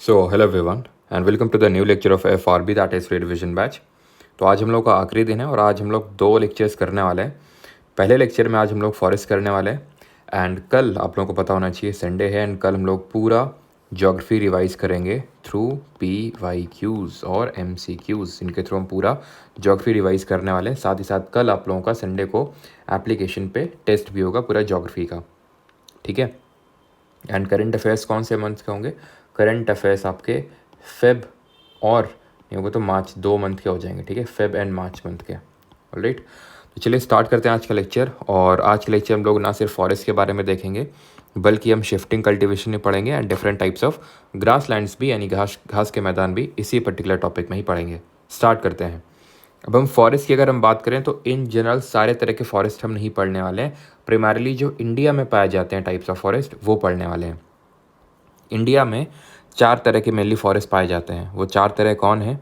Hello everyone and welcome to the new lecture of FRB that is free revision batch. तो आज हम लोग का आखिरी दिन है और आज हम लोग दो लेक्चर्स करने वाले हैं। पहले लेक्चर में आज हम लोग फॉरेस्ट करने वाले हैं एंड कल आप लोगों को पता होना चाहिए संडे है एंड कल हम लोग पूरा ज्योग्राफी रिवाइज करेंगे थ्रू PYQs और MCQs। इनके थ्रू हम पूरा ज्योग्राफी रिवाइज करने वाले हैं। साथ ही साथ कल आप लोगों का संडे को एप्लीकेशन पे टेस्ट भी होगा पूरा ज्योग्राफी का, ठीक है। एंड करंट अफेयर्स कौन से मंथ के होंगे? करंट अफेयर्स आपके फेब और नहीं होगा तो मार्च, 2 मंथ के हो जाएंगे, ठीक है, फेब एंड मार्च मंथ के। ऑलराइट, तो चलिए स्टार्ट करते हैं आज का लेक्चर। और आज के लेक्चर हम लोग ना सिर्फ फॉरेस्ट के बारे में देखेंगे बल्कि हम शिफ्टिंग कल्टीवेशन भी पढ़ेंगे and different types of grass lands भी यानी घास घास के मैदान भी इसी पर्टिकुलर टॉपिक में ही पढ़ेंगे। स्टार्ट करते हैं। अब हम फॉरेस्ट की अगर हम बात करें तो इन जनरल सारे तरह के फॉरेस्ट हम नहीं पढ़ने वाले हैं। प्राइमरली जो इंडिया में पाए जाते हैं टाइप्स ऑफ फॉरेस्ट वो पढ़ने वाले हैं। इंडिया में 4 तरह के मेनली फॉरेस्ट पाए जाते हैं। वो 4 तरह कौन है?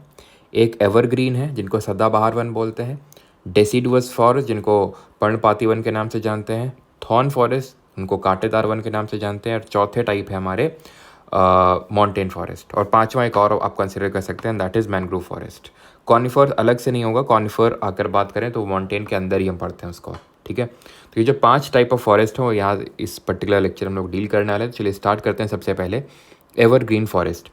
एक एवरग्रीन है जिनको सदाबहार वन बोलते हैं, डेसिडुअस फॉरेस्ट जिनको पर्णपाती वन के नाम से जानते हैं, थॉर्न फॉरेस्ट उनको कांटेदार वन के नाम से जानते हैं, और चौथे टाइप है हमारे माउंटेन फॉरेस्ट, और पांचवा एक और आप कंसिडर कर सकते हैं that is mangrove forest. Conifer अलग से नहीं होगा, कॉनिफर आकर बात करें तो माउंटेन के अंदर ही हम पढ़ते हैं उसको, ठीक है। तो ये जो 5 टाइप ऑफ फॉरेस्ट हैं वो यहाँ इस पर्टिकुलर लेक्चर हम लोग डील करने वाले हैं। तो चलिए स्टार्ट करते हैं। सबसे पहले एवरग्रीन फॉरेस्ट।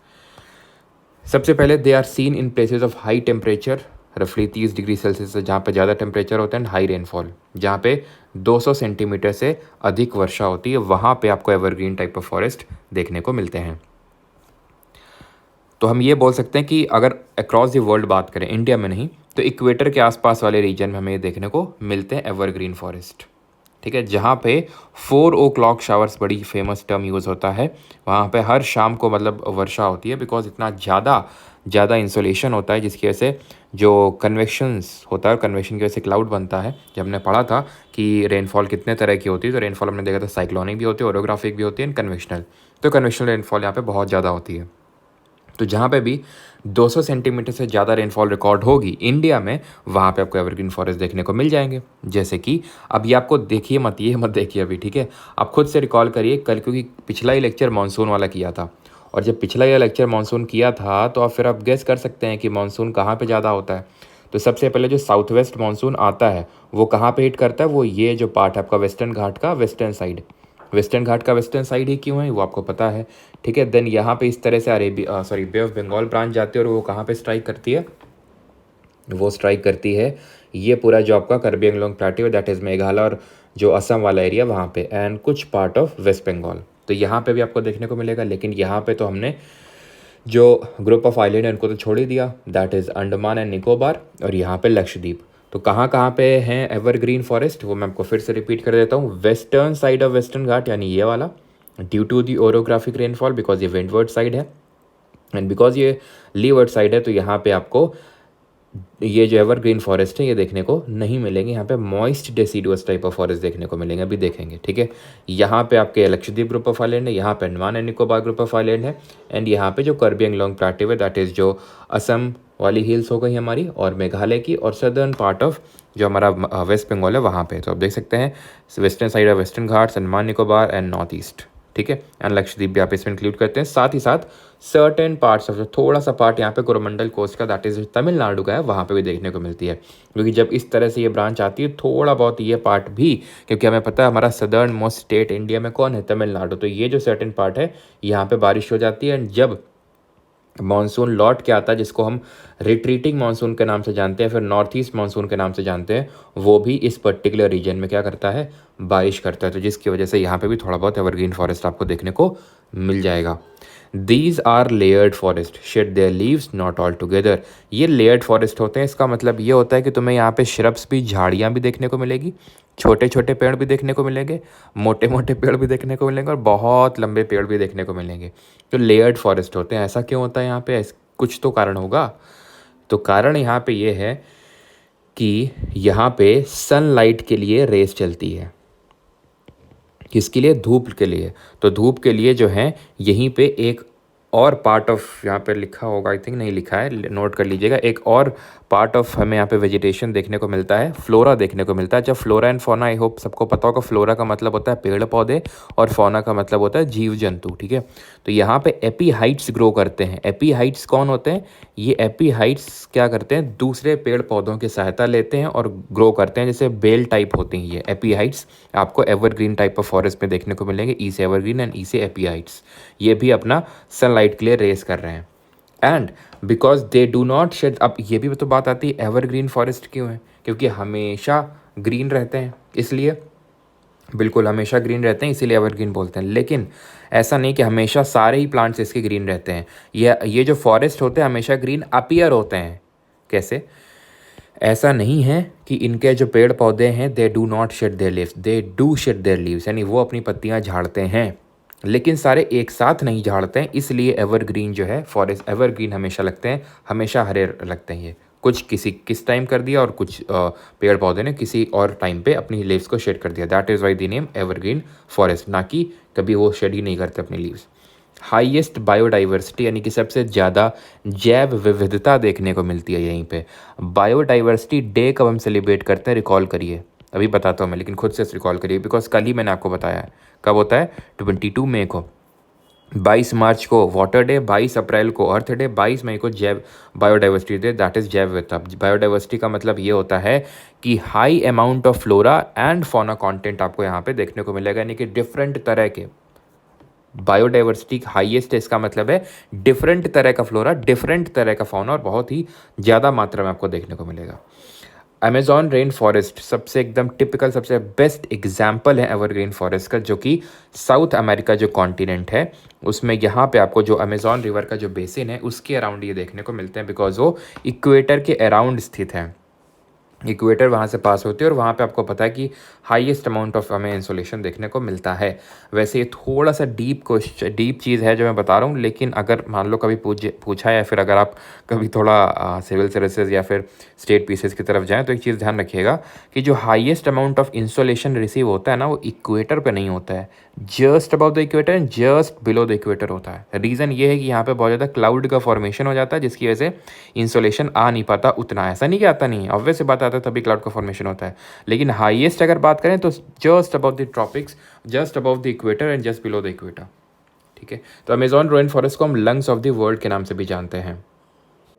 सबसे पहले they are seen in places of high temperature, रफली 30 डिग्री सेल्सियस से जहाँ पे ज़्यादा टेम्परेचर होता है, एंड हाई रेनफॉल जहाँ पे 200 सेंटीमीटर से अधिक वर्षा होती है, वहाँ पे आपको एवरग्रीन टाइप ऑफ फॉरेस्ट देखने को मिलते हैं। तो हम ये बोल सकते हैं कि अगर अक्रॉस द वर्ल्ड बात करें, इंडिया में नहीं तो इक्वेटर के आसपास वाले रीजन में हमें ये देखने को मिलते हैं एवरग्रीन फॉरेस्ट, ठीक है। जहाँ पे 4 o'clock शावर्स बड़ी फेमस टर्म यूज़ होता है, वहाँ पे हर शाम को मतलब वर्षा होती है बिकॉज इतना ज़्यादा इंसोलेशन होता है जिसकी वजह से जो कन्वेक्शंस होता है, कन्वेक्शन की वजह से क्लाउड बनता है। जब हमने पढ़ा था कि रेनफॉल कितने तरह की होती है, तो रेनफॉल हमने देखा था साइक्लोनिक भी होती है, ओरोग्राफिक भी होती है, कन्वेक्शनल। तो कन्वेक्शनल रेनफॉल यहाँ पे बहुत ज़्यादा होती है। तो जहाँ पे भी 200 सेंटीमीटर से ज़्यादा रेनफॉल रिकॉर्ड होगी इंडिया में, वहाँ पे आपको एवरग्रीन फॉरेस्ट देखने को मिल जाएंगे। जैसे कि अब ये आपको देखिए मत, ये मत देखिए अभी, ठीक है। आप खुद से रिकॉल करिए कल, क्योंकि पिछला ही लेक्चर मानसून वाला किया था, और जब पिछला ये लेक्चर मानसून किया था तो आप फिर आप गेस कर सकते हैं कि मानसून कहाँ पर ज़्यादा होता है। तो सबसे पहले जो साउथ वेस्ट मानसून आता है वो कहाँ पे हिट करता है? वो ये जो पार्ट है आपका वेस्टर्न घाट का वेस्टर्न साइड। वेस्टर्न घाट का वेस्टर्न साइड ही क्यों है वो आपको पता है, ठीक है। देन यहाँ पे इस तरह से बे ऑफ बंगाल ब्रांच जाती है और वो कहाँ पे स्ट्राइक करती है? वो स्ट्राइक करती है ये पूरा जो आपका Karbi Anglong plateau that is Meghalaya और जो असम वाला एरिया वहाँ पे, एंड कुछ पार्ट ऑफ वेस्ट बंगाल। तो यहाँ पे भी आपको देखने को मिलेगा। लेकिन यहाँ पे तो हमने जो ग्रुप ऑफ आइलैंड है उनको तो छोड़ ही दिया, that is Andaman and Nicobar, और यहाँ पे लक्षद्वीप। तो कहाँ कहाँ पे हैं एवरग्रीन फॉरेस्ट वो मैं आपको फिर से रिपीट कर देता हूँ। Western side of western Ghat यानी ये वाला, due to the orographic rainfall because ये विंडवर्ड साइड है, एंड बिकॉज ये लीवर्ड साइड है तो यहाँ पे आपको ये जो एवरग्रीन फॉरेस्ट है ये देखने को नहीं मिलेंगे। यहाँ पे moist deciduous type of forest देखने को मिलेंगे, अभी देखेंगे, ठीक है। यहाँ पे आपके लक्षद्वीप ग्रुप ऑफ आइलैंड है, यहाँ पे Andaman and Nicobar group of island है, एंड यहाँ पे जो कार्बी एंगलोंग प्लेट्यू है दैट इज़ जो असम वाली हिल्स हो गई हमारी, और मेघालय की, और सदर्न पार्ट ऑफ जो हमारा वेस्ट बंगाल है वहाँ पे। तो आप देख सकते हैं western side of western Ghats, Andaman Nicobar and north east, ठीक है। एंड लक्षद्वीप भी आप इसमें इंक्लूड करते हैं। साथ ही साथ सर्टेन पार्ट्स ऑफ जो थोड़ा सा पार्ट यहाँ पे कोरोमंडल कोस्ट का दैट इज तमिलनाडु का है, वहाँ पे भी देखने को मिलती है। क्योंकि जब इस तरह से ये ब्रांच आती है थोड़ा बहुत ये पार्ट भी, क्योंकि हमें पता है हमारा सदर्न मोस्ट स्टेट इंडिया में कौन है? तमिलनाडु। तो ये जो सर्टेन पार्ट है यहाँ पे बारिश हो जाती है, एंड जब मानसून लौट के आता है जिसको हम रिट्रीटिंग मानसून के नाम से जानते हैं, फिर नॉर्थ ईस्ट मानसून के नाम से जानते हैं, वो भी इस पर्टिकुलर रीजन में क्या करता है? बारिश करता है। तो जिसकी वजह से यहाँ पे भी थोड़ा बहुत एवरग्रीन फॉरेस्ट आपको देखने को मिल जाएगा। These are layered forest shed their leaves not all together. ये लेयर्ड फॉरेस्ट होते हैं, इसका मतलब ये होता है कि तुम्हें यहाँ पे श्रब्स भी, झाड़ियाँ भी देखने को मिलेगी, छोटे छोटे पेड़ भी देखने को मिलेंगे, मोटे मोटे पेड़ भी देखने को मिलेंगे, और बहुत लंबे पेड़ भी देखने को मिलेंगे। तो लेयर्ड फॉरेस्ट होते हैं। ऐसा क्यों होता है यहाँ पे? कुछ तो कारण होगा। तो कारण यहाँ पे ये है कि यहाँ पे सनलाइट के लिए रेस चलती है। किसके लिए? धूप के लिए। तो धूप के लिए जो है यहीं पे एक और पार्ट ऑफ, यहाँ पे लिखा होगा आई थिंक, नहीं लिखा है, नोट कर लीजिएगा, एक और पार्ट ऑफ हमें यहाँ पे वेजिटेशन देखने को मिलता है, फ्लोरा देखने को मिलता है। जब flora and fauna, I hope सबको पता होगा, फ्लोरा का मतलब होता है पेड़ पौधे और फौना का मतलब होता है जीव जंतु, ठीक है। तो यहाँ पे एपीहाइट्स ग्रो करते हैं। एपीहाइट्स कौन होते हैं? ये एपीहाइट्स क्या करते हैं, दूसरे पेड़ पौधों की सहायता लेते हैं और ग्रो करते हैं, जैसे बेल टाइप होती हैं ये एपीहाइट्स। आपको एवरग्रीन टाइप ऑफ फॉरेस्ट में देखने को मिलेंगे, ई से एवरग्रीन एंड ई से एपीहाइट्स। ये भी अपना सनलाइट के लिए रेस कर रहे हैं। And because they do not shed, अब ये भी तो बात आती है एवरग्रीन फॉरेस्ट क्यों है, क्योंकि हमेशा ग्रीन रहते हैं, इसलिए बिल्कुल हमेशा ग्रीन रहते हैं इसीलिए एवरग्रीन बोलते हैं। लेकिन ऐसा नहीं कि हमेशा सारे ही प्लांट्स इसके ग्रीन रहते हैं। ये जो फॉरेस्ट होते हैं हमेशा ग्रीन अपीयर होते हैं। कैसे? ऐसा नहीं है कि इनके जो पेड़ पौधे हैं दे do not shade their leaves, they do shade their leaves, यानी वो अपनी पत्तियां झाड़ते हैं, लेकिन सारे एक साथ नहीं झाड़ते हैं। इसलिए एवरग्रीन जो है फॉरेस्ट, एवरग्रीन हमेशा लगते हैं, हमेशा हरे लगते हैं। ये कुछ किस टाइम कर दिया और कुछ पेड़ पौधे ने किसी और टाइम पे अपनी लीव्स को शेड कर दिया। That is why the name evergreen forest, ना कि कभी वो शेड ही नहीं करते अपनी लीव्स। हाईएस्ट बायोडाइवर्सिटी, यानी कि सबसे ज़्यादा जैव विविधता देखने को मिलती है यहीं पे। बायोडाइवर्सिटी डे कब हम सेलिब्रेट करते हैं, रिकॉल करिए, अभी बताता हूँ मैं, लेकिन खुद से रिकॉल करिए, बिकॉज कल ही मैंने आपको बताया है। कब होता है? 22 मई को। 22 मार्च को वाटर डे, 22 अप्रैल को अर्थ डे, 22 मई को जैव बायोडाइवर्सिटी डे, दैट इज़ जैव विविधता। बायोडाइवर्सिटी का मतलब ये होता है कि high amount of flora and fauna content आपको यहाँ पे देखने को मिलेगा, यानी कि डिफरेंट तरह के, बायोडाइवर्सिटी हाईएस्ट है इसका मतलब है डिफरेंट तरह का फ्लोरा, डिफरेंट तरह का फौना, और बहुत ही ज़्यादा मात्रा में आपको देखने को मिलेगा। अमेजॉन रेन फॉरेस्ट सबसे एकदम टिपिकल, सबसे बेस्ट एग्जाम्पल है एवरग्रीन फॉरेस्ट का, जो कि साउथ अमेरिका जो कॉन्टिनेंट है उसमें यहाँ पे आपको जो अमेजॉन रिवर का जो बेसिन है उसके अराउंड ये देखने को मिलते हैं, बिकॉज वो इक्वेटर के अराउंड स्थित है। इक्वेटर वहाँ से पास होती है और वहाँ पे आपको पता है कि हाईएस्ट अमाउंट ऑफ हमें इंसोलेशन देखने को मिलता है। वैसे ये थोड़ा सा डीप चीज़ है जो मैं बता रहा हूँ, लेकिन अगर मान लो कभी पूछा या फिर अगर आप कभी थोड़ा सिविल सर्विसेज या फिर स्टेट पीसेस की तरफ जाएँ तो एक चीज़ ध्यान रखिएगा कि जो highest amount of insolation receive होता है ना, वो इक्वेटर पर नहीं होता है, just about the equator and just below the equator होता है। रीज़न ये है कि यहाँ पे बहुत ज़्यादा क्लाउड का फॉर्मेशन हो जाता है, जिसकी वजह से इंसोलेशन आ नहीं पाता उतना। ऐसा नहीं कि आता नहीं है, ऑब्वियस बात आता है, तभी क्लाउड का फॉर्मेशन होता है। लेकिन हाईएस्ट अगर बात करें तो just about the tropics, just about the equator and just below the equator, ठीक है। तो अमेजॉन रेन फॉरेस्ट को हम लंग्स ऑफ द वर्ल्ड के नाम से भी जानते हैं।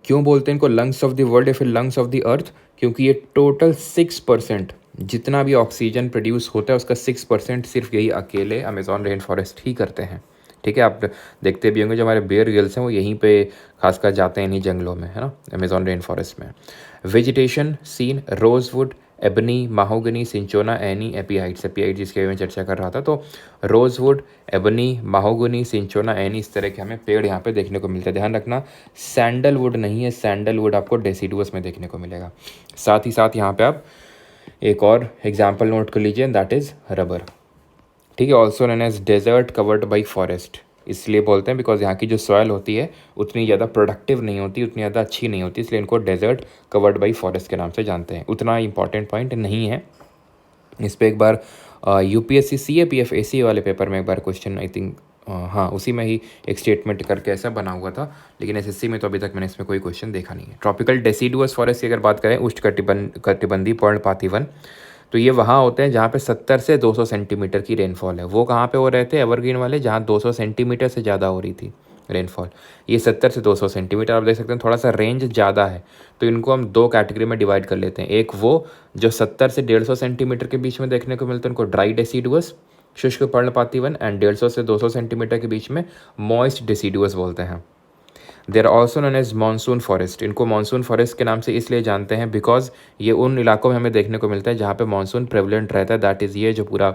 क्यों बोलते हैं इनको लंग्स ऑफ द वर्ल्ड या फिर लंग्स ऑफ द अर्थ? क्योंकि ये टोटल 6%, जितना भी ऑक्सीजन प्रोड्यूस होता है उसका 6% सिर्फ यही अकेले अमेजॉन रेन फॉरेस्ट ही करते हैं, ठीक है। आप देखते भी होंगे जो हमारे बेयर ग्रिल्स हैं वो यहीं पे खासकर जाते हैं इन्हीं जंगलों में, है ना, अमेजॉन रेन फॉरेस्ट में। Vegetation seen rosewood, ebony, mahogany, cinchona, एनी, एपीहाइट्स जिसके बारे में चर्चा कर रहा था। तो रोजवुड, एबनी, माहोगनी, सिंचोना, एनी, इस तरह के हमें पेड़ यहाँ पे देखने को मिलते हैं। ध्यान रखना सैंडलवुड नहीं है, सैंडलवुड आपको डेसिडुअस में देखने को मिलेगा। साथ ही साथ यहाँ पे आप एक और एग्जाम्पल नोट कर लीजिए, दैट इज़ रबर, ठीक है। Also known as desert covered by forest, इसलिए बोलते हैं बिकॉज यहाँ की जो सॉयल होती है उतनी ज़्यादा प्रोडक्टिव नहीं होती, उतनी ज़्यादा अच्छी नहीं होती, इसलिए इनको डेजर्ट कवर्ड बाई फॉरेस्ट के नाम से जानते हैं। उतना इंपॉर्टेंट पॉइंट नहीं है इस पर। एक बार यूपीएससी CAPF AC वाले पेपर में एक बार क्वेश्चन आई थिंक, हाँ उसी में ही एक स्टेटमेंट करके ऐसा बना हुआ था, लेकिन SSC में तो अभी तक मैंने इसमें कोई क्वेश्चन देखा नहीं है। ट्रॉपिकल डेसिडुअस फॉरेस्ट की अगर बात करें, उष्णकटिबंधीय पर्णपाती वन, तो ये वहाँ होते हैं जहाँ पे 70 से 200 सेंटीमीटर की रेनफॉल है। वो कहाँ पे हो रहे थे एवरग्रीन वाले, जहाँ 200 सेंटीमीटर से ज़्यादा हो रही थी रेनफॉल। ये 70 से 200 सेंटीमीटर, आप देख सकते हैं थोड़ा सा रेंज ज़्यादा है, तो इनको हम दो कैटेगरी में डिवाइड कर लेते हैं। एक वो जो 70 से 150 सेंटीमीटर के बीच में देखने को मिलते हैं, उनको ड्राई डेसिडुअस शुष्क पर्णपाती वन, एंड 150 से 200 सेंटीमीटर के बीच में मॉइस्ट डेसिडुअस बोलते हैं। There also known as monsoon forest, इनको मानसून फॉरेस्ट के नाम से इसलिए जानते हैं बिकॉज ये उन इलाकों में हमें देखने को मिलता है जहाँ पे मानसून प्रेवलेंट रहता है। दैट इज़ ये जो पूरा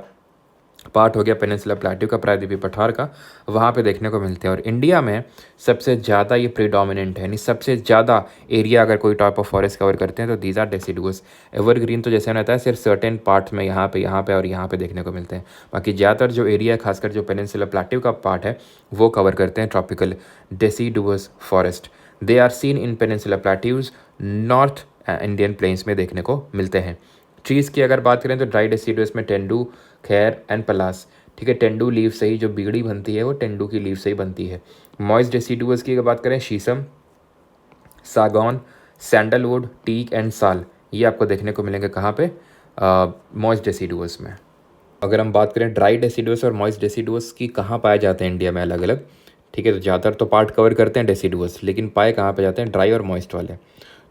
पार्ट हो गया पेनिनसुला प्लेट्यू का, प्रायद्वीपीय पठार का, वहाँ पे देखने को मिलते हैं। और इंडिया में सबसे ज़्यादा ये प्रीडोमिनेंट है, यानी सबसे ज़्यादा एरिया अगर कोई टाइप ऑफ फॉरेस्ट कवर करते हैं तो दीज आर डेसिडुअस। एवरग्रीन तो जैसे रहता है सिर्फ सर्टेन पार्ट्स में यहाँ पे और यहाँ पे देखने को मिलते हैं, बाकी ज़्यादातर जो एरिया है खासकर जो पेनिनसुला प्लेट्यू का पार्ट है वो कवर करते हैं tropical deciduous forest. They are seen in peninsula plateaus, north Indian plains में देखने को मिलते हैं। ट्रीज़ की अगर बात करें तो ड्राई डेसिडुअस में टेंडू, खैर एंड पलास, ठीक है। टेंडू लीव से ही जो बीड़ी बनती है वो टेंडू की लीव से ही बनती है। मॉइस्ट डेसिडुअस की अगर बात करें, शीशम, सागौन, सैंडलवुड, टीक एंड साल, ये आपको देखने को मिलेंगे कहाँ पे, मॉइस्ट डेसिडुअस में। अगर हम बात करें ड्राई डेसिडुअस और मॉइस्ट डेसिडुअस की कहाँ पाए जाते हैं इंडिया में अलग अलग, ठीक है, तो ज़्यादातर तो पार्ट कवर करते हैं डेसिडुअस, लेकिन पाए कहाँ पे जाते हैं, ड्राई और मॉइस्ट वाले।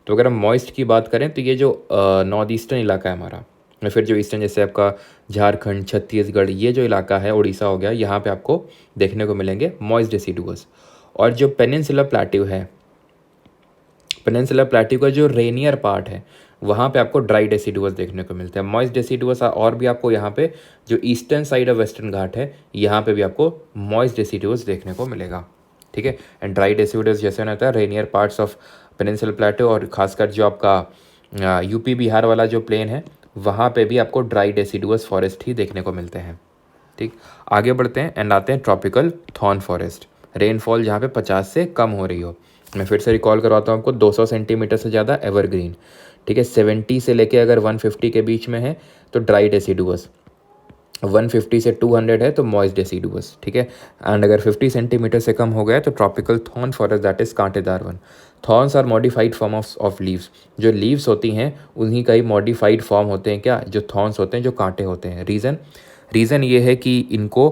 तो अगर हम मॉइस्ट की बात करें तो ये जो नॉर्थ ईस्टर्न इलाका है हमारा, या फिर जो ईस्टर्न जैसे आपका झारखंड, छत्तीसगढ़, ये जो इलाका है, उड़ीसा हो गया, यहाँ पे आपको देखने को मिलेंगे मॉइस्ट डेसिडुअस। और जो पेनिनसुलर प्लेट्यू है, पेनिनसुलर प्लेट्यू का जो रेनियर पार्ट है, वहाँ पे आपको ड्राई डेसिडुअस देखने को मिलते हैं। मॉइस्ट डेसिडुअस और भी आपको यहाँ पे जो ईस्टर्न साइड ऑफ वेस्टर्न घाट है, यहाँ पे भी आपको मॉइस्ट डेसिडुअस देखने को मिलेगा, ठीक है। एंड ड्राई डेसिडुअस जैसे होता है Rainier parts of peninsular plateau, और खासकर जो आपका यूपी बिहार वाला जो प्लेन है, वहाँ पे भी आपको ड्राई डेसिडुअस फॉरेस्ट ही देखने को मिलते हैं, ठीक। आगे बढ़ते हैं एंड आते हैं ट्रॉपिकल थॉर्न फॉरेस्ट। रेनफॉल जहाँ पे 50 से कम हो रही हो। मैं फिर से रिकॉल करवाता हूँ आपको, 200 सेंटीमीटर से ज़्यादा एवरग्रीन, ठीक है। 70 से लेके अगर 150 के बीच में है तो ड्राई डेसिडुअस, 150 से 200 है तो मॉइस्ट डेसिडुअस, ठीक है। एंड अगर 50 सेंटीमीटर से कम हो गया तो tropical thorn forest, that is कांटेदार वन। Thorns are modified form of leaves, जो लीव्स होती हैं उन्हीं का ही मॉडिफाइड फॉर्म होते हैं क्या, जो थॉर्न्स होते हैं, जो कांटे होते हैं। रीज़न ये है कि इनको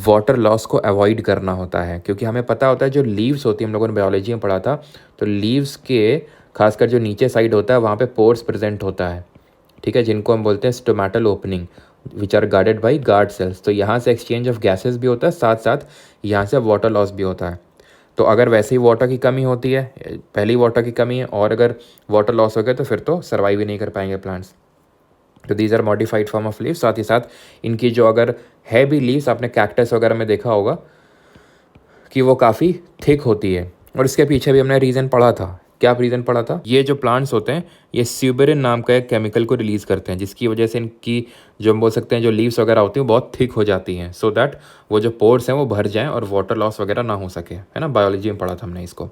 वाटर लॉस को अवॉइड करना होता है, क्योंकि हमें पता होता है जो लीव्स होती है, हम लोगों ने बायोलॉजी में पढ़ा था, तो लीव्स के खासकर जो नीचे साइड होता है वहाँ पे पोर्स प्रेजेंट होता है, ठीक है, जिनको हम बोलते हैं stomatal opening, which are guarded by guard cells. तो यहाँ से एक्सचेंज ऑफ गैसेस भी होता है, साथ साथ यहाँ से वाटर लॉस भी होता है। तो अगर वैसे ही वाटर की कमी होती है, पहली वाटर की कमी है, और अगर वाटर लॉस हो गया तो फिर तो सर्वाइव ही नहीं कर पाएंगे प्लांट्स। तो these are modified form of leaves. साथ ही साथ इनकी जो अगर है भी लीव्स, आपने कैक्टस वगैरह में देखा होगा कि वो काफ़ी थिक होती है, और इसके पीछे भी हमने रीज़न पढ़ा था। क्या रीज़न पढ़ा था, ये जो प्लांट्स होते हैं ये स्यूबेरिन नाम का एक केमिकल को रिलीज़ करते हैं, जिसकी वजह से इनकी जो हम बोल सकते हैं जो लीव्स वगैरह होती हैं बहुत थिक हो जाती हैं, सो दैट वो जो पोर्स हैं वो भर जाएं और वाटर लॉस वगैरह ना हो सके, है ना। बायोलॉजी में पढ़ा था हमने इसको।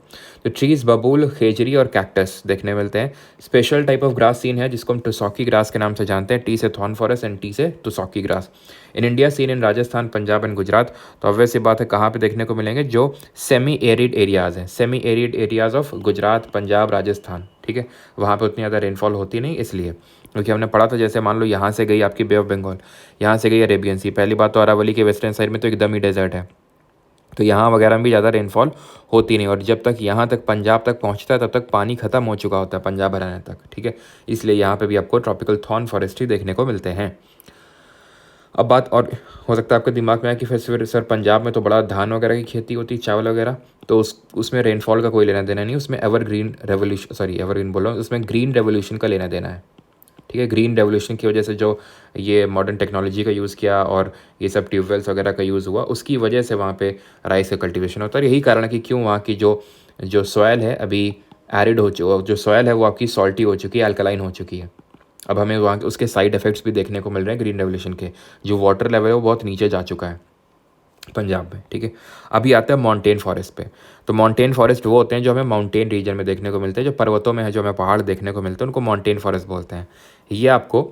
तो ट्रीज, बबूल, खेजरी और कैक्टस देखने मिलते हैं। Special type of grass seen है जिसको हम टुसॉकी ग्रास के नाम से जानते हैं, टी से थॉर्न फॉरेस्ट एंड टी से tussocky grass. In India seen in Rajasthan, Punjab and Gujarat. तो ऑब्वियस सी बात है कहाँ पे देखने को मिलेंगे, जो सेमी एरिड एरियाज़ हैं, semi arid areas of Gujarat, Punjab, Rajasthan, ठीक है। वहाँ पे उतनी ज़्यादा रेनफॉल होती नहीं, इसलिए क्योंकि हमने पढ़ा था जैसे मान लो यहाँ से गई आपकी बे ऑफ बंगाल, यहाँ से गई अरेबियन सी। पहली बात तो अरावली के वेस्टर्न साइड में तो एकदम ही डेजर्ट है, तो यहाँ वगैरह में भी ज़्यादा रेनफॉल होती नहीं, और जब तक यहाँ तक पंजाब तक पहुँचता है तब तक पानी ख़त्म हो चुका होता है पंजाब हरियाणा तक, ठीक है। इसलिए यहाँ पे भी आपको ट्रॉपिकल थॉर्न फॉरेस्ट ही देखने को मिलते हैं। अब बात और हो सकता है आपके दिमाग में आए कि फिर सर पंजाब में तो बड़ा धान वगैरह की खेती होती है, चावल वगैरह, तो उसमें रेनफॉल का कोई लेना देना नहीं, उसमें एवरग्रीन बोल रहा हूँ, उसमें ग्रीन रेवोल्यूशन का लेना देना है, ठीक है। ग्रीन रेवोल्यूशन की वजह से जो ये मॉडर्न टेक्नोलॉजी का यूज़ किया और ये सब ट्यूबवेल्स वगैरह का यूज़ हुआ, उसकी वजह से वहाँ पे राइस का कल्टीवेशन होता है। यही कारण है कि क्यों वहाँ की जो जो सॉयल है अभी एरिड हो चुका, जो सॉयल है वो आपकी सॉल्टी हो चुकी है, अल्कलाइन हो चुकी है। अब हमें वहाँ के उसके साइड इफ़ेक्ट्स भी देखने को मिल रहे हैं ग्रीन रेवोल्यूशन के, जो वाटर लेवल है वो बहुत नीचे जा चुका है पंजाब में, ठीक है। अभी आता है माउंटेन फॉरेस्ट पे। तो माउंटेन फॉरेस्ट वो होते हैं जो हमें माउंटेन रीजन में देखने को मिलते हैं, जो पर्वतों में है, जो हमें पहाड़ देखने को मिलते हैं, उनको माउंटेन फॉरेस्ट बोलते हैं। ये आपको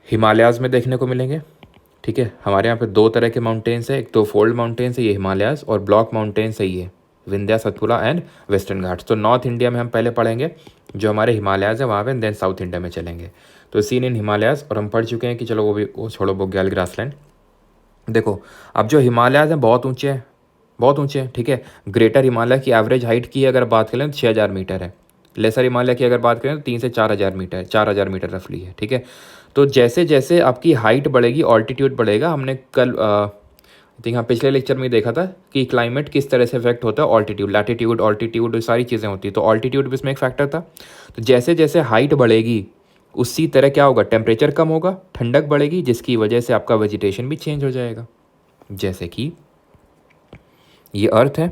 हिमालयाज़ में देखने को मिलेंगे, ठीक है। हमारे यहाँ पे दो तरह के माउंटेन्स है, एक तो फोल्ड माउंटेन्स है ये हिमालयाज़, और ब्लॉक माउंटेन्स है ये विंध्या, सतपुड़ा एंड वेस्टर्न घाट्स। तो नॉर्थ इंडिया में हम पहले पढ़ेंगे जो हमारे हिमालयाज़ है वहाँ पे, देन साउथ इंडिया में चलेंगे। तो सीन इन हिमालयाज़, और हम पढ़ चुके हैं कि चलो वो छोड़ो बोग्याल ग्रासलैंड। देखो अब जो हिमालयाज़ हैं बहुत ऊँचे हैं, बहुत ऊँचे हैं, ठीक है। ग्रेटर हिमालय की एवरेज हाइट की अगर बात करें तो 6000 मीटर है। लेसर हिमालय की अगर बात करें तो 3 से 4000 मीटर, 4000 मीटर रफली है, ठीक है। तो जैसे जैसे आपकी हाइट बढ़ेगी, ऑल्टीट्यूड बढ़ेगा, हमने कल आई थिंक हाँ पिछले लेक्चर में देखा था कि क्लाइमेट किस तरह से इफेक्ट होता है, ऑल्टीट्यूड, लैटिट्यूड, ऑल्टीट्यूड, सारी चीज़ें होती है। तो ऑल्टीट्यूड भी इसमें एक फैक्टर था। तो जैसे जैसे हाइट बढ़ेगी उसी तरह क्या होगा, टेम्परेचर कम होगा, ठंडक बढ़ेगी, जिसकी वजह से आपका वेजिटेशन भी चेंज हो जाएगा। जैसे कि ये अर्थ है,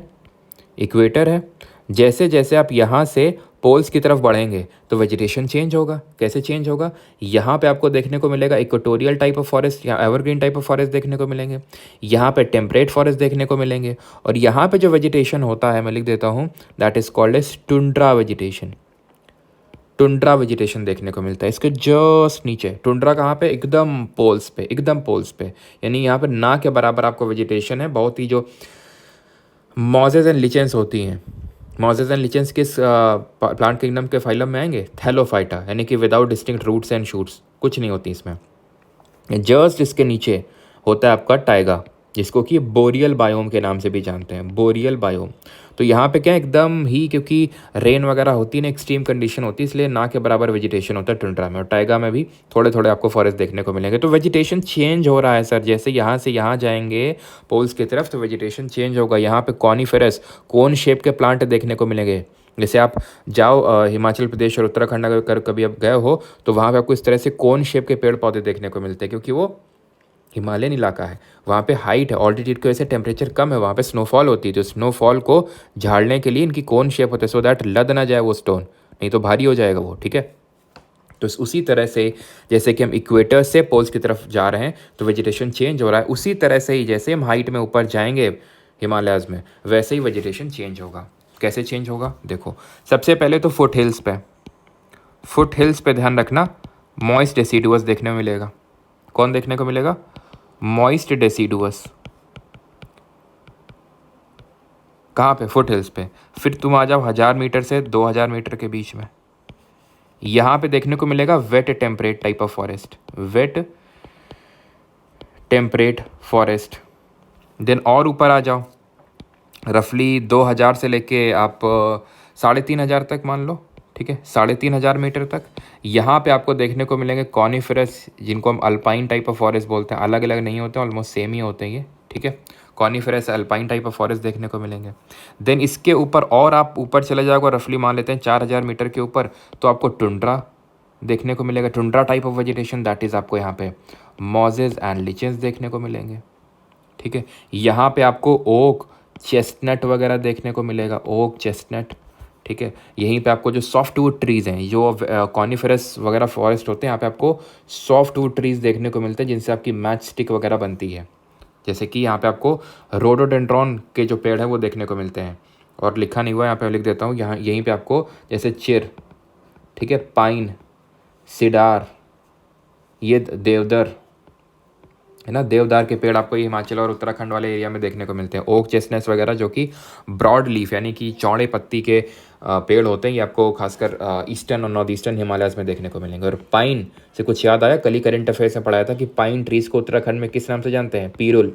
इक्वेटर है, जैसे जैसे आप यहाँ से पोल्स की तरफ बढ़ेंगे तो वेजिटेशन चेंज होगा। कैसे चेंज होगा, यहाँ पे आपको देखने को मिलेगा इक्वेटोरियल टाइप ऑफ फॉरेस्ट या एवरग्रीन टाइप ऑफ फॉरेस्ट देखने को मिलेंगे, यहाँ पे टेम्परेट फॉरेस्ट देखने को मिलेंगे, और यहाँ पे जो वेजिटेशन होता है मैं लिख देता हूँ, that is called as tundra vegetation. Tundra vegetation देखने को मिलता है इसके जस्ट नीचे। टुंड्रा कहाँ पे, एकदम पोल्स पे, एकदम पोल्स पे, यानी यहाँ पे ना के बराबर आपको वेजिटेशन है। बहुत ही जो मॉजेज एंड लिचेंस होती हैं। मॉजेज एंड लिचेंस किस प्लांट किंगडम के फाइलम में आएंगे? थैलोफाइटा, यानी कि without distinct roots and shoots, कुछ नहीं होती इसमें। जस्ट इसके नीचे होता है आपका टाइगा, जिसको कि बोरियल बायोम के नाम से भी जानते हैं, बोरियल बायोम। तो यहाँ पे क्या एकदम ही, क्योंकि रेन वगैरह होती है ना, एक्सट्रीम कंडीशन होती है, इसलिए ना के बराबर वेजिटेशन होता है टुंड्रा में। और टाइगा में भी थोड़े थोड़े आपको फॉरेस्ट देखने को मिलेंगे। तो वेजिटेशन चेंज हो रहा है सर, जैसे यहाँ से यहाँ जाएंगे पोल्स की तरफ तो वेजिटेशन चेंज होगा। यहाँ पे कॉनिफेरस कोन शेप के प्लांट देखने को मिलेंगे। जैसे आप जाओ हिमाचल प्रदेश और उत्तराखंड अगर कभी आप गए हो तो वहाँ पे आपको इस तरह से कोन शेप के पेड़ पौधे देखने को मिलते हैं, क्योंकि वो हिमालयन इलाका है, वहाँ पे हाइट है, ऑल्टीट्यूड की वजह से टेम्परेचर कम है, वहाँ पे स्नोफॉल होती है। तो स्नोफॉल को झाड़ने के लिए इनकी कोन शेप होते हैं, सो दैट लद ना जाए वो स्टोन, नहीं तो भारी हो जाएगा वो, ठीक है। तो उसी तरह से जैसे कि हम इक्वेटर से पोल्स की तरफ जा रहे हैं तो वेजिटेशन चेंज हो रहा है, उसी तरह से ही जैसे हम हाइट में ऊपर जाएंगे हिमालयाज़ में, वैसे ही वेजिटेशन चेंज होगा। कैसे चेंज होगा? देखो, सबसे पहले तो फुट हिल्स पे ध्यान रखना, मॉइस्ट डेसिडुअस देखने को मिलेगा। कौन देखने को मिलेगा? Moist deciduous. कहाँ पे? फुट हिल्स पे। फिर तुम आ जाओ 1000 मीटर से 2000 मीटर के बीच में, यहाँ पे देखने को मिलेगा wet temperate type of forest, wet temperate forest. Then और ऊपर आ जाओ, रफली 2000 से लेके आप 3500 तक मान लो, ठीक है, 3500 मीटर तक। यहाँ पे आपको देखने को मिलेंगे कॉनिफेरस, जिनको हम अल्पाइन टाइप ऑफ फॉरेस्ट बोलते हैं। अलग अलग नहीं होते हैं, ऑलमोस्ट सेम ही होते हैं ये, ठीक है। Coniferous alpine type of forest देखने को मिलेंगे। देन इसके ऊपर और आप ऊपर चले जाओगे, रफली मान लेते हैं 4000 मीटर के ऊपर, तो आपको टुंड्रा देखने को मिलेगा, tundra type of vegetation. That is आपको यहाँ पे मॉजेज एंड लिचेंस देखने को मिलेंगे, ठीक है। यहाँ पे आपको ओक, चेस्टनट वगैरह देखने को मिलेगा, ओक, चेस्टनट, ठीक है। यहीं पे आपको जो सॉफ्टवुड ट्रीज़ हैं, जो कॉनिफेरस वगैरह फॉरेस्ट होते हैं, यहाँ पे आपको सॉफ्टवुड ट्रीज़ देखने को मिलते हैं, जिनसे आपकी मैच स्टिक वगैरह बनती है। जैसे कि यहाँ पे आपको रोडोडेंड्रॉन के जो पेड़ हैं वो देखने को मिलते हैं। और लिखा नहीं हुआ है, यहाँ पे लिख देता हूँ, यहाँ यहीं पे आपको जैसे चिर, ठीक है, पाइन, सिडार, ये देवदर है ना, देवदार के पेड़ आपको ये हिमाचल और उत्तराखंड वाले एरिया में देखने को मिलते हैं। ओक, चेस्टनट्स वगैरह जो कि ब्रॉड लीफ यानी कि चौड़े पत्ती के पेड़ होते हैं, ये आपको खासकर ईस्टर्न और नॉर्थ ईस्टर्न हिमालयाज में देखने को मिलेंगे। और पाइन से कुछ याद आया, कल ही करंट अफेयर्स में पढ़ाया था कि पाइन ट्रीज़ को उत्तराखंड में किस नाम से जानते हैं? पीरुल।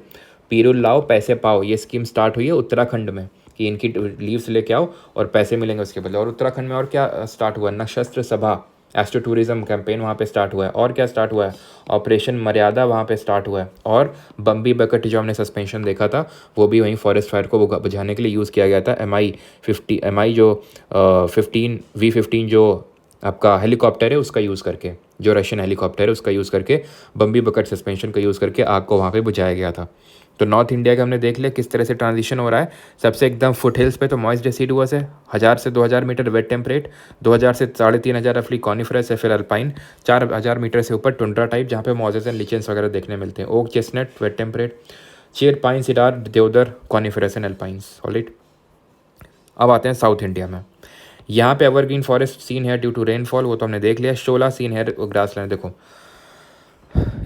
पीरुल लाओ पैसे पाओ, ये स्कीम स्टार्ट हुई है उत्तराखंड में कि इनकी लीव्स लेके आओ और पैसे मिलेंगे उसके बदले। और उत्तराखंड में और क्या स्टार्ट हुआ? नक्षत्र सभा, एस्ट्रो टूरिज्म कैंपेन वहाँ पे स्टार्ट हुआ है। और क्या स्टार्ट हुआ है? ऑपरेशन मर्यादा वहाँ पे स्टार्ट हुआ है। और बम्बी बकेट जो हमने सस्पेंशन देखा था, वो भी वहीं फॉरेस्ट फायर को बुझाने के लिए यूज़ किया गया था। MI जो 15 V15 जो आपका हेलीकॉप्टर है उसका यूज़ करके, जो रशियन हेलीकॉप्टर है उसका यूज़ करके, बम्बी बकेट सस्पेंशन का यूज़ करके आग को वहाँ पे बुझाया गया था। तो नॉर्थ इंडिया का हमने देख लिया किस तरह से ट्रांजिशन हो रहा है। सबसे एकदम फुट हिल्स पे तो मॉइस्ट डेसिडुअस है, 1000 से 2000 मीटर वेट टेम्परेट, 2000 से 3500 रफली कॉनिफरस है, फिर अल्पाइन, 4000 मीटर से ऊपर टुंड्रा टाइप, जहाँ पे मॉजेस एंड लिचेंस वगैरह देखने मिलते हैं। Oak, chestnut, wet temperate, chir, pine, cedar, deodar, coniferous and alpines, solid. अब आते हैं साउथ इंडिया में। यहाँ पे एवरग्रीन फॉरेस्ट सीन है ड्यू टू रेनफॉल, वो तो हमने देख लिया। शोला सीन है ग्रासलैंड। देखो,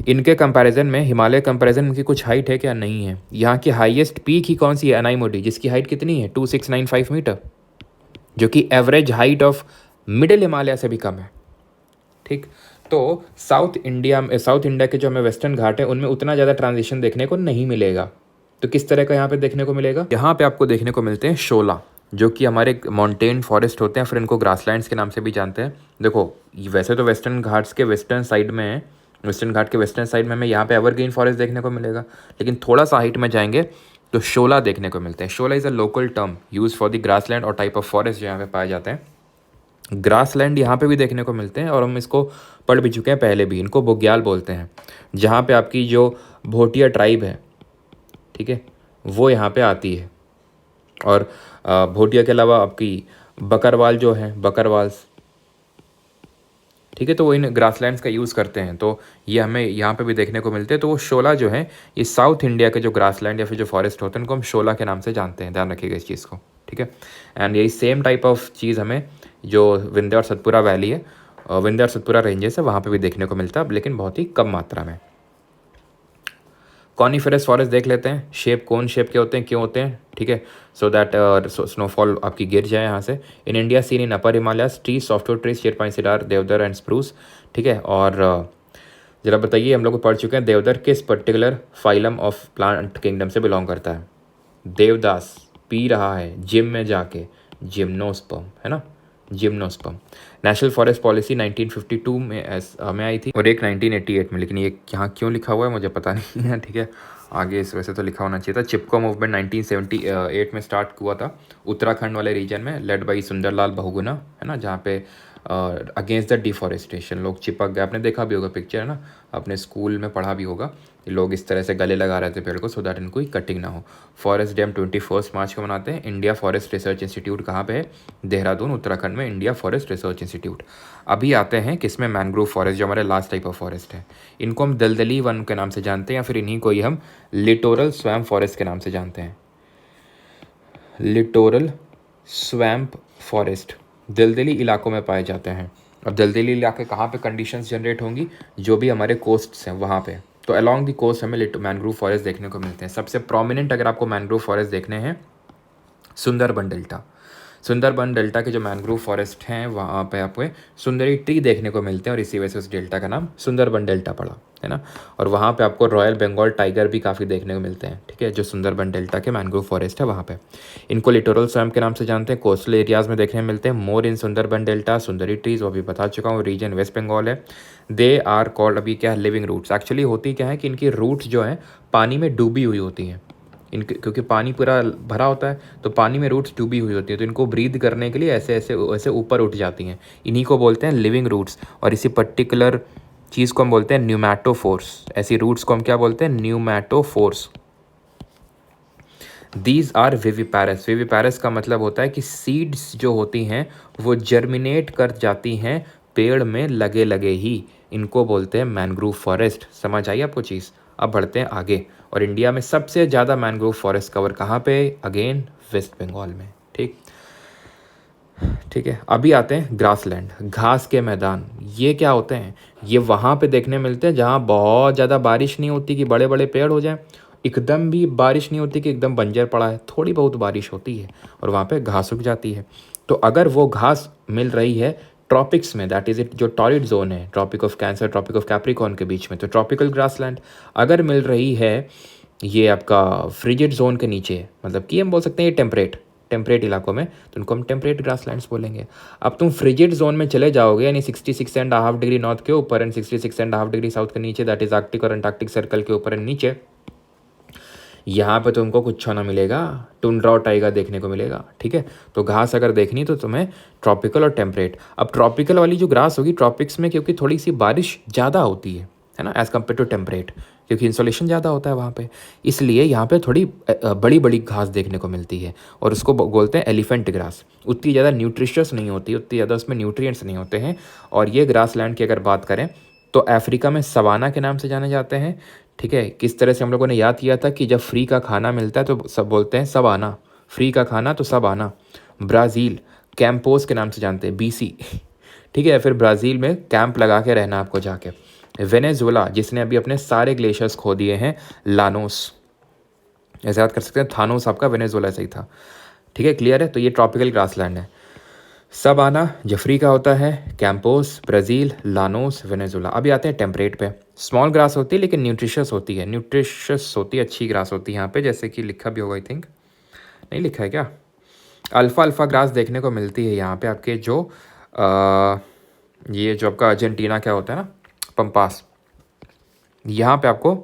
इनके कंपैरिजन में, हिमालय कंपैरिजन में इनकी कुछ हाइट है क्या? नहीं है। यहाँ की हाईएस्ट पीक ही कौन सी है? अनाईमोडी, जिसकी हाइट कितनी है? 2695 मीटर, जो कि average height of middle Himalaya से भी कम है, ठीक। तो साउथ इंडिया के जो हमें वेस्टर्न घाट है उनमें उतना ज़्यादा ट्रांजिशन देखने को नहीं मिलेगा। तो किस तरह का यहाँ पे देखने को मिलेगा? यहाँ पे आपको देखने को मिलते हैं शोला, जो कि हमारे माउंटेन फॉरेस्ट होते हैं, फिर इनको ग्रासलैंड्स के नाम से भी जानते हैं। देखो, वैसे तो वेस्टर्न घाट्स के वेस्टर्न साइड में है, वेस्टर्न घाट के वेस्टर्न साइड में हमें यहाँ पे एवरग्रीन फॉरेस्ट देखने को मिलेगा, लेकिन थोड़ा सा हाइट में जाएंगे तो शोला देखने को मिलते हैं। Shola is a local term use for the grassland और टाइप ऑफ फॉरेस्ट जो यहाँ पे पाए जाते हैं। ग्रासलैंड यहाँ पे भी देखने को मिलते हैं और हम इसको पढ़ भी चुके हैं पहले भी। इनको बुग्याल बोलते हैं, जहाँ पे आपकी जो भोटिया ट्राइब है, ठीक है, वो यहाँ पे आती है। और भोटिया के अलावा आपकी बकरवाल जो है, बकरवाल्स, ठीक है, तो वो इन ग्रासलैंड्स का यूज़ करते हैं। तो ये हमें यहाँ पे भी देखने को मिलते हैं। तो वो शोला जो है, ये साउथ इंडिया के जो ग्रासलैंड या फिर जो फॉरेस्ट होते हैं उनको हम शोला के नाम से जानते हैं, ध्यान रखिएगा इस चीज़ को, ठीक है। एंड यही सेम टाइप ऑफ चीज़ हमें जो विंध्य और सतपुरा वैली है, विंध्य और सतपुरा रेंजेस है, वहाँ पे भी देखने को मिलता है, लेकिन बहुत ही कम मात्रा में। कॉनिफेरस फॉरेस्ट देख लेते हैं, शेप कौन शेप के होते हैं, क्यों होते हैं, ठीक है, सो दैट स्नोफॉल आपकी गिर जाए यहाँ से। In India seen in upper Himalayas, tree softwood trees, chir pine cedar, deodar and spruce, ठीक है। और जरा बताइए, हम लोग पढ़ चुके हैं देवदार किस particular phylum of plant kingdom से बिलोंग करता है। देवदास पी रहा है जिम में जाके, जिम्नोस्पर्म, है ना, जिम्नोस्पर्म। नेशनल फॉरेस्ट पॉलिसी 1952 में आई थी और एक 1988 में, लेकिन ये यहाँ क्यों लिखा हुआ है मुझे पता नहीं है, ठीक है, आगे इस वैसे तो लिखा होना चाहिए था। चिपको मूवमेंट 1978 में स्टार्ट हुआ था उत्तराखंड वाले रीजन में, लेड बाई सुंदरलाल बहुगुणा, है ना, जहाँ पे अगेंस्ट द डिफॉरेस्टेशन लोग चिपक गए। आपने देखा भी होगा पिक्चर, है ना, अपने स्कूल में पढ़ा भी होगा, लोग इस तरह से गले लगा रहे थे पेड़ को, सो दैट इनको कटिंग ना हो। फॉरेस्ट डे हम 21 मार्च को मनाते हैं। इंडिया फॉरेस्ट रिसर्च इंस्टीट्यूट कहाँ पे है, देहरादून उत्तराखंड में, इंडिया फॉरेस्ट रिसर्च इंस्टीट्यूट। अभी आते हैं किसमें, मैंग्रोव फॉरेस्ट, जो हमारे लास्ट टाइप ऑफ फॉरेस्ट है। इनको हम दलदली वन के नाम से जानते हैं, या फिर इन्हीं को ही हम लिटोरल स्वैम्प फॉरेस्ट के नाम से जानते हैं। लिटोरल स्वैम्प फॉरेस्ट दलदली इलाकों में पाए जाते हैं। अब दलदली इलाके कहाँ पे कंडीशंस जनरेट होंगी, जो भी हमारे कोस्ट्स हैं वहाँ पे। तो अलॉन्ग दी कोस्ट हमें मैंग्रोव फॉरेस्ट देखने को मिलते हैं। सबसे प्रोमिनेंट अगर आपको मैंग्रोव फॉरेस्ट देखने हैं, सुंदरबन डेल्टा। सुंदरबन डेल्टा के जो मैंग्रोव फॉरेस्ट हैं वहाँ पे आपको सुंदरी ट्री देखने को मिलते हैं, और इसी वजह से उस डेल्टा का नाम सुंदरबन डेल्टा पड़ा, है ना। और वहाँ पे आपको रॉयल बंगाल टाइगर भी काफ़ी देखने को मिलते हैं, ठीक है, जो सुंदरबन डेल्टा के मैंग्रोव फॉरेस्ट है वहाँ पे। इनको लिटोरल स्वैम्प के नाम से जानते हैं। कोस्टल एरियाज़ में देखने मिलते हैं। मोर इन सुंदरबन डेल्टा, सुंदरी ट्रीज, वो भी बता चुका हूँ, रीजन वेस्ट बंगाल है। दे आर कॉल्ड, अभी क्या है, लिविंग रूट्स। एक्चुअली होती क्या है कि इनकी रूट्स जो हैं पानी में डूबी हुई होती हैं, इनके क्योंकि पानी पूरा भरा होता है तो पानी में रूट्स डूबी हुई होती है, तो इनको ब्रीथ करने के लिए ऐसे ऐसे ऐसे ऊपर उठ जाती हैं। इन्हीं को बोलते हैं लिविंग रूट्स। और इसी पर्टिकुलर चीज़ को हम बोलते हैं न्यूमैटोफोर्स। ऐसी रूट्स को हम क्या बोलते हैं, pneumatophores. These are viviparous. Viviparous का मतलब होता है कि सीड्स जो होती हैं वो जर्मिनेट कर जाती हैं पेड़ में लगे लगे ही। इनको बोलते हैं मैंग्रोव फॉरेस्ट। समझ आई आपको चीज़। अब बढ़ते हैं आगे। और इंडिया में सबसे ज़्यादा मैंग्रोव फॉरेस्ट कवर कहाँ पे, अगेन वेस्ट बंगाल में, ठीक है। अभी आते हैं ग्रासलैंड, घास के मैदान। ये क्या होते हैं, ये वहाँ पे देखने मिलते हैं जहाँ बहुत ज़्यादा बारिश नहीं होती कि बड़े बड़े पेड़ हो जाएं, एकदम भी बारिश नहीं होती कि एकदम बंजर पड़ा है, थोड़ी बहुत बारिश होती है और वहाँ पे घास उग जाती है। तो अगर वो घास मिल रही है ट्रॉपिक्स में, दैट इज़ इट, जो टॉरिड जोन है, tropic of cancer, tropic of capricorn के बीच में, तो ट्रॉपिकल ग्रासलैंड। अगर मिल रही है ये आपका फ्रिजिड जोन के नीचे, मतलब कि हम बोल सकते हैं ये टेम्परेट इलाकों में, तो उनको हम टेम्परेट ग्रासलैंड्स बोलेंगे। अब तुम फ्रिजिड जोन में चले जाओगे, यानी 66.5 डिग्री नॉर्थ के ऊपर एंड 66.5 डिग्री साउथ के नीचे, दैट इज आर्कटिक और अंटार्कटिक सर्कल के ऊपर एंड नीचे, यहाँ पे तुमको कुछ ना मिलेगा, टुंड्रा और टाइगा देखने को मिलेगा, ठीक है। तो घास अगर देखनी तो तुम्हें ट्रॉपिकल और टेम्परेट। अब ट्रॉपिकल वाली जो घास होगी ट्रॉपिक्स में, क्योंकि थोड़ी सी बारिश ज़्यादा होती है ना, एज़ कम्पेयर टू टेम्परेट, क्योंकि इंसोलेशन ज़्यादा होता है वहाँ पे, इसलिए यहाँ पे थोड़ी बड़ी बड़ी घास देखने को मिलती है और उसको बोलते हैं एलिफेंट ग्रास। उतनी ज़्यादा न्यूट्रिशियस नहीं होती, उतनी ज़्यादा उसमें न्यूट्रिएंट्स नहीं होते हैं। और ये ग्रास लैंड की अगर बात करें तो अफ्रीका में सवाना के नाम से जाने जाते हैं, ठीक है। किस तरह से हम लोगों ने याद किया था कि जब फ्री का खाना मिलता है तो सब बोलते हैं सब आना, फ्री का खाना तो सब आना। ब्राज़ील कैंपोस के नाम से जानते हैं, BC, ठीक है। फिर ब्राज़ील में कैंप लगा के रहना आपको जाके। वेनेजुएला, जिसने अभी अपने सारे ग्लेशियर्स खो दिए हैं, लानोस, ऐसे याद कर सकते हैं, थानोस आपका वेनेजुएला से ही था, ठीक है, क्लियर है। तो ये ट्रॉपिकल ग्रासलैंड है। सब आना जफरी का होता है, कैंपोस, ब्राज़ील, लानोस, वेनेजुएला। अभी आते हैं टेम्परेट पे। स्मॉल ग्रास होती है लेकिन न्यूट्रिशियस होती है, अच्छी ग्रास होती है यहाँ पे, जैसे कि लिखा भी होगा, आई थिंक नहीं लिखा है क्या, अल्फ़ा ग्रास देखने को मिलती है यहाँ पे आपके, जो ये जो आपका अर्जेंटीना क्या होता है ना, पंपास, यहाँ पे आपको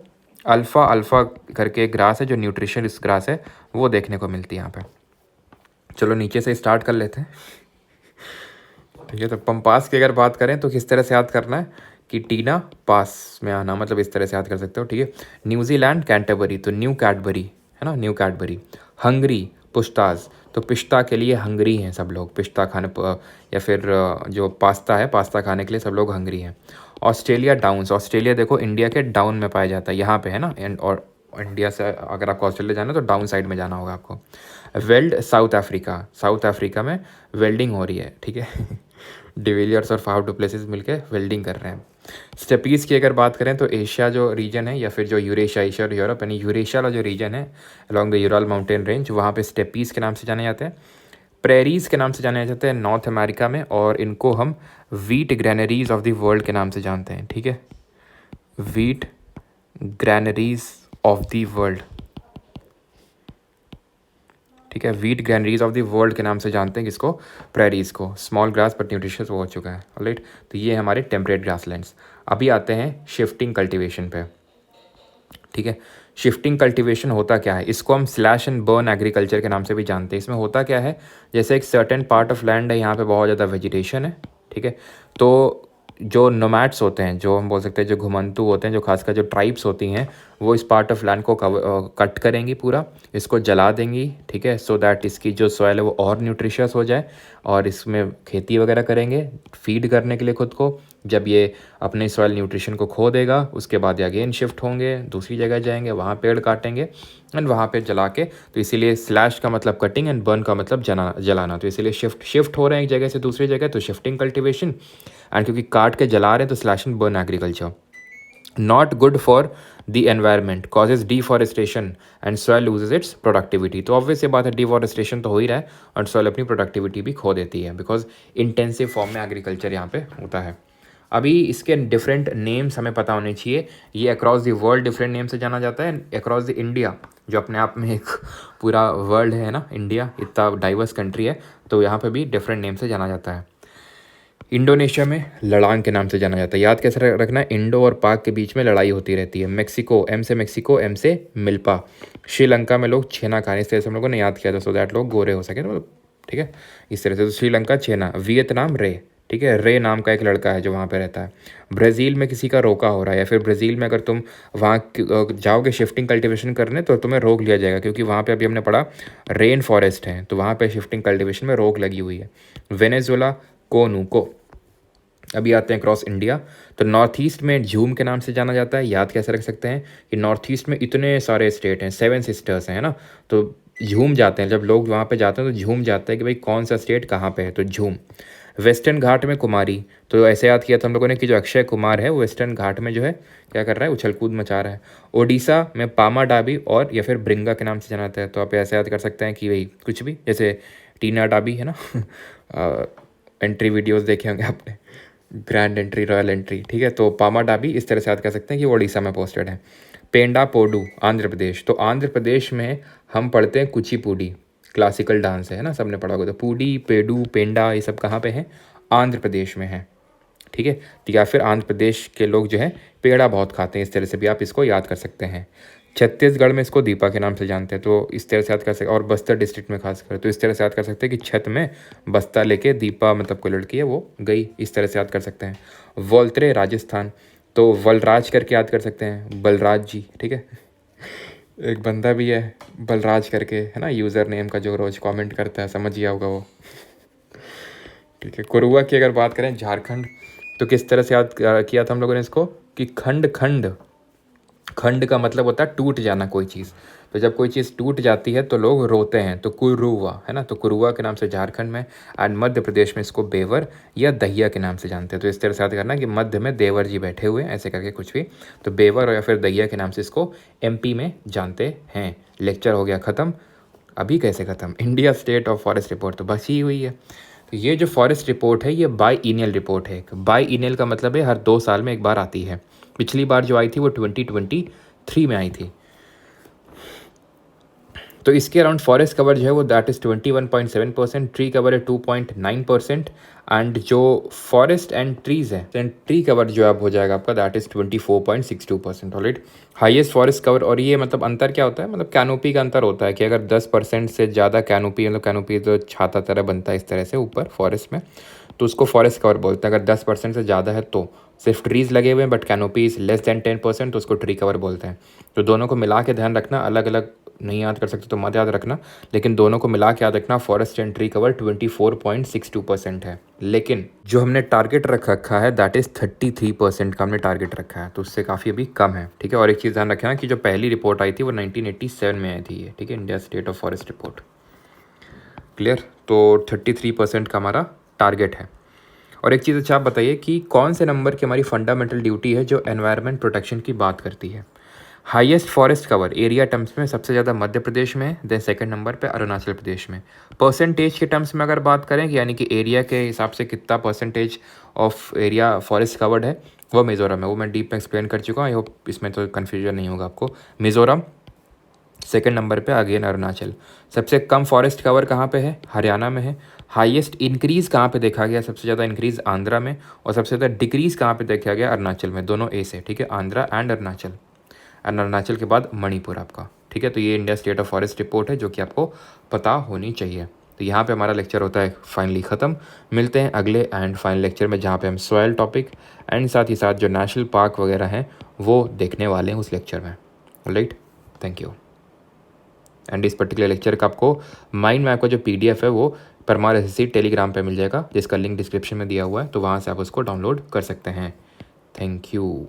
अल्फ़ा करके ग्रास है, जो न्यूट्रिशियस ग्रास है वो देखने को मिलती है यहाँ पे। चलो नीचे से स्टार्ट कर लेते हैं, ठीक है। तो पंपास की अगर बात करें तो किस तरह से याद करना है कि टीना पास में आना, मतलब इस तरह से याद कर सकते हो, ठीक है। न्यूजीलैंड कैंटरबरी, तो न्यू कैडबरी है ना, न्यू कैडबरी। हंगरी पुश्ताज, तो पिस्ता के लिए हंगरी हैं सब लोग, पिस्ता खाने या फिर जो पास्ता है, पास्ता खाने के लिए सब लोग हंगरी हैं। ऑस्ट्रेलिया डाउन्स, ऑस्ट्रेलिया देखो इंडिया के डाउन में पाया जाता है, यहाँ पे है ना, और इंडिया से अगर आपको ऑस्ट्रेलिया जाना है तो डाउन साइड में जाना होगा आपको। वेल्ड साउथ अफ्रीका में वेल्डिंग हो रही है, ठीक है। डिविलियर्स और फाफ डुप्लेसिस मिलके वेल्डिंग कर रहे हैं। स्टेपीज़ की अगर बात करें तो एशिया जो रीजन है या फिर जो यूरेशिया, एशिया और यूरोप यानी यूरेशिया वाला जो रीजन है along the Ural mountain range, वहाँ पे स्टेपीज़ के नाम से जाने जाते हैं। प्रेरीज के नाम से जाने जाते हैं नॉर्थ अमेरिका में, और इनको हम wheat granaries of the world के नाम से जानते हैं। ठीक है, wheat granaries of the world. ठीक है, wheat granaries of the world के नाम से जानते हैं किसको? प्रेरीज को। स्मॉल ग्रास बट न्यूट्रिशियस वो हो चुका है। ऑलराइट, तो ये हमारे टेम्परेट ग्रासलैंड्स। अभी आते हैं शिफ्टिंग कल्टीवेशन पे। ठीक है, शिफ्टिंग कल्टीवेशन होता क्या है? इसको हम स्लैश एंड बर्न एग्रीकल्चर के नाम से भी जानते हैं। इसमें होता क्या है, जैसे एक सर्टेन पार्ट ऑफ लैंड है, यहाँ पे बहुत ज़्यादा वेजिटेशन है। ठीक है, तो जो नोमैड्स होते हैं, जो हम बोल सकते हैं जो घुमंतु होते हैं, जो खासकर जो ट्राइब्स होती हैं, वो इस पार्ट ऑफ लैंड को कट करेंगी, पूरा इसको जला देंगी। ठीक है, सो दैट इसकी जो सॉइल है वो और न्यूट्रिशियस हो जाए, और इसमें खेती वगैरह करेंगे फीड करने के लिए खुद को। जब ये अपने सॉइल न्यूट्रिशन को खो देगा, उसके बाद ये अगेन शिफ्ट होंगे, दूसरी जगह जाएंगे, वहाँ पेड़ काटेंगे एंड वहाँ पे जला के। तो इसीलिए स्लैश का मतलब कटिंग एंड बर्न का मतलब जलाना। तो इसीलिए शिफ्ट हो रहे हैं एक जगह से दूसरी जगह, तो शिफ्टिंग कल्टिवेशन। एंड क्योंकि काट के जला रहे हैं तो slash and burn agriculture. Not good for the environment, causes deforestation and soil loses it's productivity. तो ऑब्वियस ये बात है, डिफॉरेस्टेशन तो हो ही रहा है और सॉइल अपनी प्रोडक्टिविटी भी खो देती है, बिकॉज इंटेंसिव फॉर्म में एग्रीकल्चर यहाँ पे होता है। अभी इसके डिफरेंट नेम्स हमें पता होने चाहिए। ये across the world different name से जाना जाता है। अक्रॉस द इंडिया, जो अपने आप में एक पूरा वर्ल्ड है ना, इंडिया इतना डाइवर्स कंट्री है, तो यहाँ पे भी डिफरेंट नेम से जाना जाता है। इंडोनेशिया में लड़ांग के नाम से जाना जाता है। याद कैसे रखना है, इंडो और पाक के बीच में लड़ाई होती रहती है। मेक्सिको, एम से मेक्सिको, एम से मिल्पा। श्रीलंका में लोग छेना खाने, इस तरह से हम लोगों ने याद किया था, सो दैट लोग गोरे हो सके। तो ठीक है, इस तरह से। तो श्रीलंका छेना। वियतनाम रे। ठीक है, रे नाम का एक लड़का है जो वहाँ पे रहता है। ब्राज़ील में किसी का रोका हो रहा है, या फिर ब्राज़ील में अगर तुम वहाँ जाओगे शिफ्टिंग कल्टीवेशन करने, तो तुम्हें रोक लिया जाएगा, क्योंकि वहाँ पे अभी हमने पढ़ा रेन फॉरेस्ट है, तो वहाँ पे शिफ्टिंग कल्टीवेशन में रोक लगी हुई है। वेनेजुएला कोनुको। अभी आते हैं क्रॉस इंडिया। तो नॉर्थ ईस्ट में झूम के नाम से जाना जाता है। याद कैसे रख सकते हैं कि नॉर्थ ईस्ट में इतने सारे स्टेट हैं, 7 सिस्टर्स हैं, है ना, तो झूम जाते हैं। जब लोग वहाँ पे जाते हैं तो झूम जाते हैं कि भाई कौन सा स्टेट कहाँ पे है, तो झूम। वेस्टर्न घाट में कुमारी। तो ऐसे याद किया था हम लोगों ने कि जो अक्षय कुमार है वो वेस्टर्न घाट में जो है क्या कर रहा है, उछल कूद मचा रहा है। ओडिशा में पामा डाबी और या फिर ब्रिंगा के नाम से जाना जाता है। तो आप ऐसे याद कर सकते हैं कि भाई कुछ भी, जैसे टीना डाबी है ना एंट्री वीडियोस देखे होंगे आपने, ग्रैंड एंट्री, रॉयल एंट्री। ठीक है, तो पामा डाबी इस तरह से याद कर सकते हैं कि वो उड़ीसा में पोस्टेड है। पेंडा पोडू आंध्र प्रदेश। तो आंध्र प्रदेश में हम पढ़ते हैं कुचिपुड़ी, क्लासिकल डांस है ना, सबने पढ़ा होगा। तो पूडी, पेडू, पेंडा ये सब कहाँ पे हैं? आंध्र प्रदेश में है। ठीक है, तो या फिर आंध्र प्रदेश के लोग जो है पेड़ा बहुत खाते हैं, इस तरह से भी आप इसको याद कर सकते हैं। छत्तीसगढ़ में इसको दीपा के नाम से जानते हैं, तो इस तरह से याद कर सकते। और बस्तर डिस्ट्रिक्ट में खासकर तो इस तरह से याद कर सकते हैं कि छत में बस्ता लेके दीपा मतलब कोई लड़की है वो गई, इस तरह से याद कर सकते हैं। वोल्त्रे राजस्थान। तो वलराज करके याद कर सकते हैं, बलराज जी। ठीक है, एक बंदा भी है बलराज करके, है ना, यूज़र नेम का, जो रोज़ कमेंट करता है, समझ गया होगा वो। ठीक है, कोरुआ की अगर बात करें झारखंड, तो किस तरह से याद किया था हम लोगों ने इसको कि खंड खंड। खंड का मतलब होता है टूट जाना कोई चीज़। तो जब कोई चीज़ टूट जाती है तो लोग रोते हैं, तो कुरुआ, है ना, तो कुरुआ के नाम से झारखंड में। एंड मध्य प्रदेश में इसको बेवर या दहिया के नाम से जानते हैं। तो इस तरह से याद करना कि मध्य में देवर जी बैठे हुए हैं, ऐसे करके कुछ भी, तो बेवर या फिर दहिया के नाम से इसको एमपी में जानते हैं। लेक्चर हो गया ख़त्म। अभी कैसे ख़त्म, India state of forest report तो बची हुई है। तो ये जो फॉरेस्ट रिपोर्ट है ये बाई ईनियल रिपोर्ट है। बाई ईनियल का मतलब है हर 2 साल में एक बार आती है। पिछली बार जो आई थी वो 2023 में आई थी। तो इसके अराउंड फॉरेस्ट कवर जो है वो दैट इज़ 21.7%, ट्री कवर है 2.9%, एंड जो फॉरेस्ट एंड ट्रीज़ है एंड ट्री कवर जो अब हो जाएगा आपका that is 24.62%। Alright, highest forest cover. और ये मतलब अंतर क्या होता है, मतलब कैनोपी का अंतर होता है कि अगर 10% से ज़्यादा कैनोपी, मतलब कैनोपी तो छाता तरह बनता है इस तरह से ऊपर फॉरेस्ट में, तो उसको फॉरेस्ट कवर बोलते हैं। अगर 10% से ज़्यादा है तो सिर्फ ट्रीज़ लगे हुए हैं but canopy is less than 10%, तो उसको ट्री कवर बोलते हैं। तो दोनों को मिला के ध्यान रखना, अलग अलग नहीं याद कर सकते तो मत याद रखना, लेकिन दोनों को मिला के याद रखना। फॉरेस्ट एंड ट्री कवर 24.62% है, लेकिन जो हमने टारगेट रखा है दैट इज़ 33% का हमने टारगेट रखा है, तो उससे काफ़ी अभी कम है। ठीक है, और एक चीज़ ध्यान रखना कि जो पहली रिपोर्ट आई थी वो 1987 में आई थी ये। ठीक है, India state of forest report. Clear, तो 33% का हमारा टारगेट है। और एक चीज़ अच्छा आप बताइए कि कौन से नंबर की हमारी फंडामेंटल ड्यूटी है जो एनवायरनमेंट प्रोटेक्शन की बात करती है। Highest forest cover area terms में सबसे ज़्यादा मध्य प्रदेश में है, देन सेकंड नंबर पे अरुणाचल प्रदेश में। परसेंटेज के टर्म्स में अगर बात करें कि यानी कि एरिया के हिसाब से कितना percentage of area forest covered है, वो मिज़ोरम है। वो मैं डीप में एक्सप्लेन कर चुका हूँ, आई होप इसमें तो कन्फ्यूजन नहीं होगा आपको। मिज़ोरम, सेकंड नंबर पे अगेन अरुणाचल। सबसे कम फॉरेस्ट कवर कहाँ पे है? हरियाणा में है। हाईएस्ट इंक्रीज़ कहाँ पे देखा गया? सबसे ज़्यादा इंक्रीज़ आंध्रा में, और सबसे ज़्यादा डिक्रीज़ कहाँ पे देखा गया? अरुणाचल में। दोनों ए से, ठीक है, आंध्रा एंड अरुणाचल। एंड अरुणाचल के बाद मणिपुर आपका, ठीक है। तो ये India state of forest report है जो कि आपको पता होनी चाहिए। तो यहाँ पे हमारा लेक्चर होता है फाइनली ख़त्म। मिलते हैं अगले एंड फाइनल लेक्चर में जहाँ पे हम सॉइल टॉपिक एंड साथ ही साथ जो नेशनल पार्क वगैरह हैं वो देखने वाले हैं उस लेक्चर में। Right, thank you. एंड इस पर्टिकुलर लेक्चर का आपको माइंड मैप का जो PDF है वो परमार SSC टेलीग्राम पे मिल जाएगा, जिसका लिंक डिस्क्रिप्शन में दिया हुआ है, तो वहाँ से आप उसको डाउनलोड कर सकते हैं। Thank you.